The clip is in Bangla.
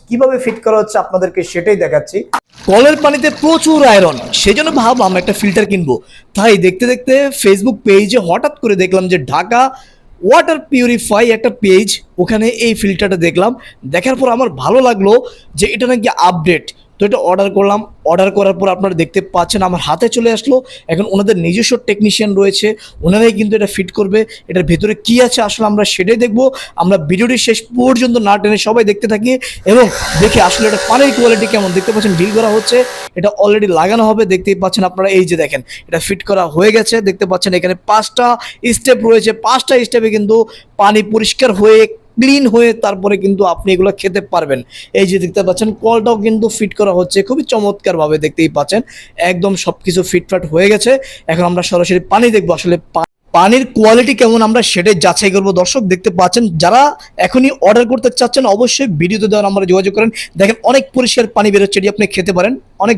কিভাবে ফিট করা হচ্ছে আপনাদেরকে সেটাই দেখাচ্ছি। কলের পানিতে প্রচুর আয়রন, সেই জন্য ভাবলাম একটা ফিল্টার কিনবো। তাই দেখতে দেখতে ফেসবুক পেজে হঠাৎ করে দেখলাম যে ঢাকা ওয়াটার পিউরিফাই একটা পেজ, ওখানে এই ফিল্টারটা দেখলাম। দেখার পর আমার ভালো লাগলো যে এটা নাকি আপডেট। তো এটা অর্ডার করলাম। অর্ডার করার পর আপনারা দেখতে পাচ্ছেন আমার হাতে চলে আসলো। এখন ওনাদের নিজস্ব টেকনিশিয়ান রয়েছে, ওনারাই কিন্তু এটা ফিট করবে। এটার ভেতরে কি আছে আসলে আমরা সেটাই দেখবো। আমরা ভিডিওটি শেষ পর্যন্ত না টেনে সবাই দেখতে থাকি এবং দেখে আসলে এটা পানির কোয়ালিটি কেমন। দেখতে পাচ্ছেন ডিল করা হচ্ছে, এটা অলরেডি লাগানো হবে। দেখতেই পাচ্ছেন আপনারা, এই যে দেখেন এটা ফিট করা হয়ে গেছে। দেখতে পাচ্ছেন এখানে 5টা স্টেপ রয়েছে, 5টা স্টেপে কিন্তু পানি পরিষ্কার হয়ে ক্লিন হয়ে তারপরে কিন্তু আপনি এগুলো খেতে পারবেন। এই যে দেখতে পাচ্ছেন কলটাও কিন্তু ফিট করা হচ্ছে খুবই চমৎকারভাবে। দেখতেই পাচ্ছেন একদম সব কিছু ফিটফাট হয়ে গেছে। এখন আমরা সরাসরি পানি দেখবো আসলে পানির কোয়ালিটি কেমন, আমরা সেটাই যাচাই করবো। দর্শক দেখতে পাচ্ছেন, যারা এখনই অর্ডার করতে চাচ্ছেন অবশ্যই ভিডিওতে দেওয়া নাম্বারে যোগাযোগ করেন। দেখেন অনেক পরিষ্কার পানি বেরোচ্ছে, এটি আপনি খেতে পারেন, অনেক